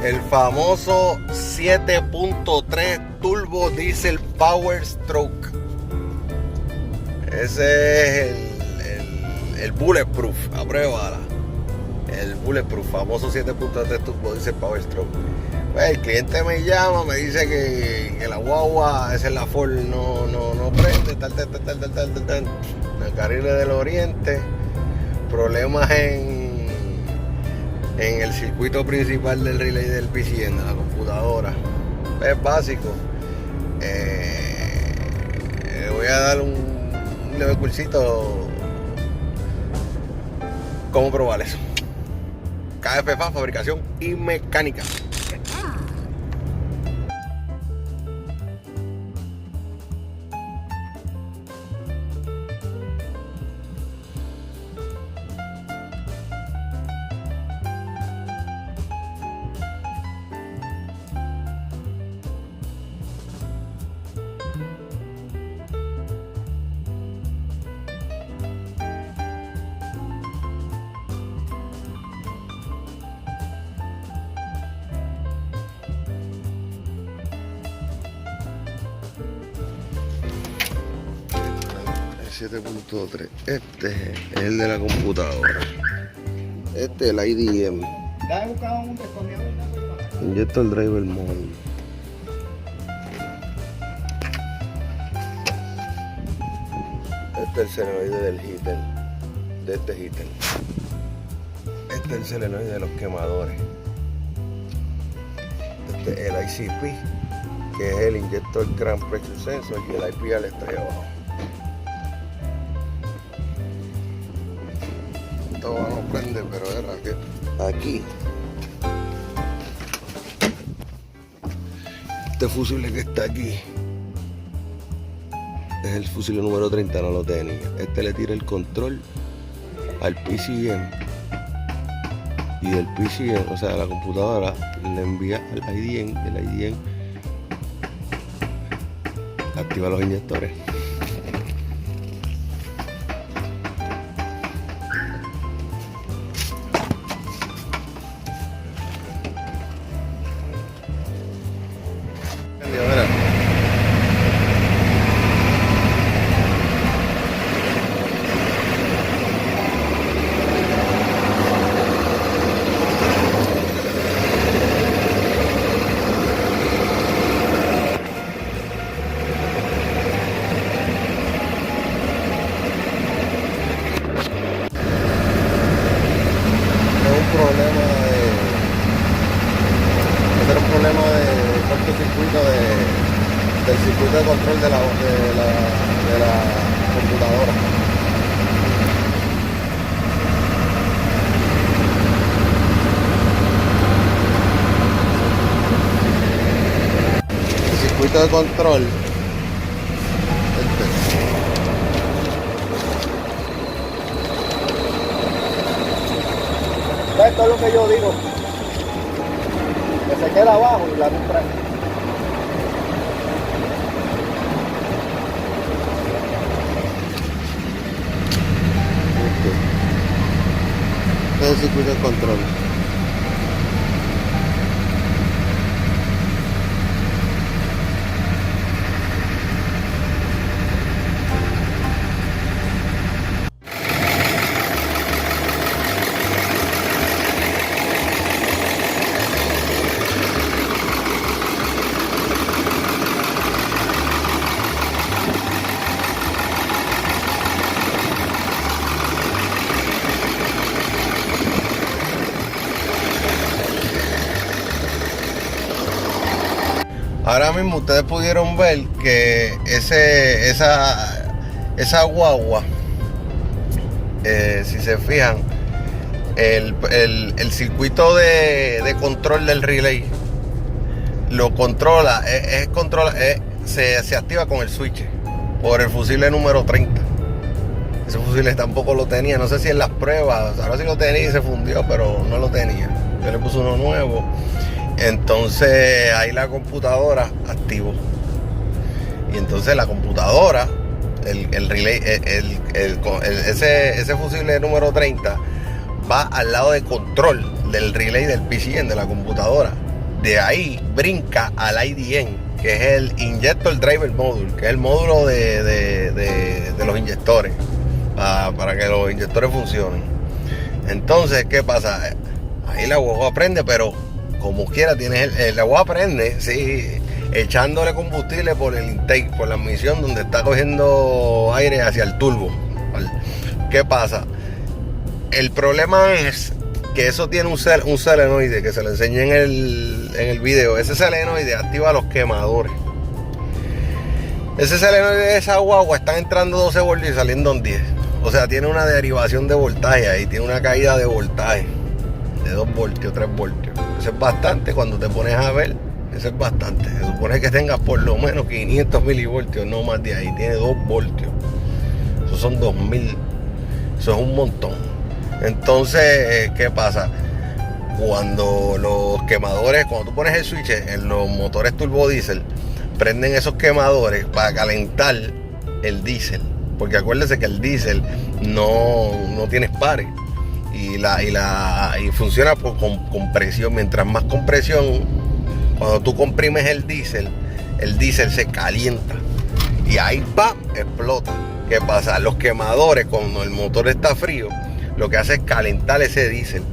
El famoso 7.3 Turbo Diesel Power Stroke. Ese es el Bulletproof, apruébala. El Bulletproof, famoso 7.3 Turbo Diesel Power Stroke. Pues el cliente me llama, me dice que la guagua, esa es la Ford, no prende, tal. En el carril del Oriente, problemas en el circuito principal del relay del PCM, de la computadora. Es básico. Le voy a dar un leve cursito cómo probar eso. KFFA, fabricación y mecánica. El 7.3, este es el de la computadora. Este es el IDM. Inyector Driver Mode. Este es el solenoide del heater, de este heater. Este es el solenoide de los quemadores. Este es el ICP, que es el Inyector Crank Pressure Sensor, y el IPL está ahí abajo. Esto no prende, pero era que aquí este fusible que está aquí es el fusible número 30, no lo tenía. Este le tira el control al PCM y del PCM, o sea, la computadora le envía al IDM, y el IDM activa los inyectores. Un problema de cortocircuito del circuito de control de la computadora. El circuito de control. Esto es lo que yo digo. Que se queda abajo y la luz prende. Este es el circuito de control. Ahora mismo ustedes pudieron ver que esa guagua, si se fijan, el circuito de control del relay lo controla, se activa con el switch por el fusible número 30. Ese fusible tampoco lo tenía, no sé si en las pruebas, ahora sí lo tenía y se fundió, pero no lo tenía. Yo le puse uno nuevo. Entonces ahí la computadora activó. Y entonces la computadora, el relay, ese fusible número 30 va al lado de control del relay del PCM de la computadora. De ahí brinca al IDM, que es el Injector Driver Module, que es el módulo de los inyectores, para que los inyectores funcionen. Entonces, ¿qué pasa? Ahí la guagua prende, pero como quiera tienes la guagua prende, sí, echándole combustible por el intake, por la admisión donde está cogiendo aire hacia el turbo. ¿Qué pasa? El problema es que eso tiene un solenoide que se lo enseñé en el video. Ese solenoide activa los quemadores. Ese solenoide de esa guagua están entrando 12 voltios y saliendo en 10. O sea, tiene una derivación de voltaje ahí, tiene una caída de voltaje de 2 voltios, 3 voltios. Eso es bastante cuando te pones a ver. Eso es bastante. Se supone que tengas por lo menos 500 milivoltios, no más de ahí. Tiene 2 voltios. Esos son 2000. Eso es un montón. Entonces, ¿qué pasa? Cuando los quemadores, cuando tú pones el switch en los motores turbodiesel, prenden esos quemadores para calentar el diésel. Porque acuérdense que el diésel no tiene pares. Y funciona con presión. Mientras más compresión, cuando tú comprimes el diésel se calienta. Y ahí ¡pam! Explota. ¿Qué pasa? Los quemadores, cuando el motor está frío, lo que hace es calentar ese diésel.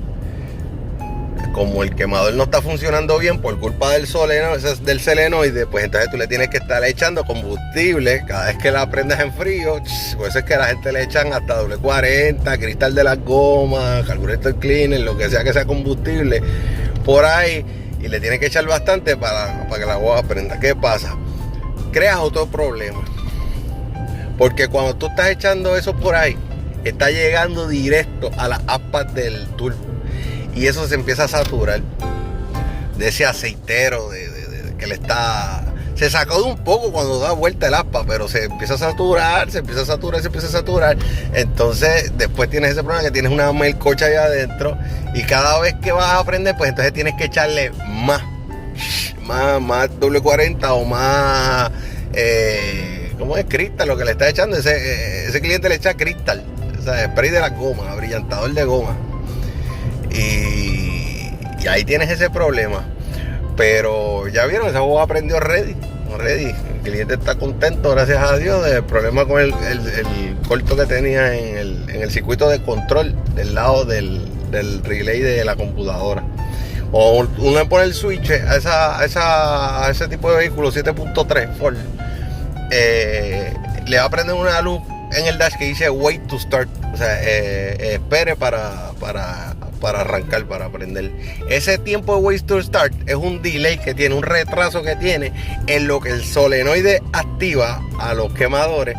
Como el quemador no está funcionando bien por culpa del solenoide, pues entonces tú le tienes que estar echando combustible cada vez que la prendes en frío. Por eso es que la gente le echan hasta W40, cristal de las gomas, carburetor cleaner, lo que sea combustible por ahí, y le tienes que echar bastante para que la guagua prenda. ¿Qué pasa? Creas otro problema, porque cuando tú estás echando eso por ahí, está llegando directo a las aspas del turbo. Y eso se empieza a saturar de ese aceitero que le está... Se sacó de un poco cuando da vuelta el aspa, pero se empieza a saturar. Entonces después tienes ese problema que tienes una melcocha ahí adentro. Y cada vez que vas a prender, pues entonces tienes que echarle más W40 o más... ¿cómo es? Cristal, lo que le está echando. Ese cliente le echa cristal. O sea, spray de las gomas, abrillantador de goma. Y ahí tienes ese problema. Pero ya vieron, esa guagua aprendió ready. El cliente está contento, gracias a Dios, del problema con el corto que tenía en el circuito de control del lado del relay de la computadora. O uno le pone el switch a ese tipo de vehículo 7.3 Ford, le va a prender una luz en el dash que dice wait to start. O sea, espere para arrancar, para prender. Ese tiempo de wait to start es un delay que tiene, un retraso que tiene en lo que el solenoide activa a los quemadores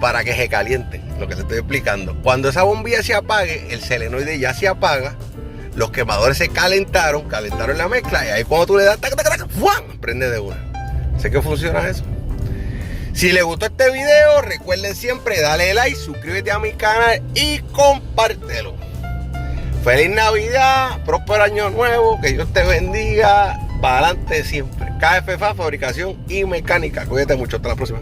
para que se calienten. Lo que te estoy explicando. Cuando esa bombilla se apague, el solenoide ya se apaga, los quemadores se calentaron la mezcla, y ahí cuando tú le das ¡fuam! Prende de una. ¿Sé que funciona eso? Si les gustó este video, recuerden siempre darle like, suscríbete a mi canal y compártelo. Feliz Navidad, próspero año nuevo, que Dios te bendiga, para adelante siempre. KFFA, fabricación y mecánica. Cuídate mucho, hasta la próxima.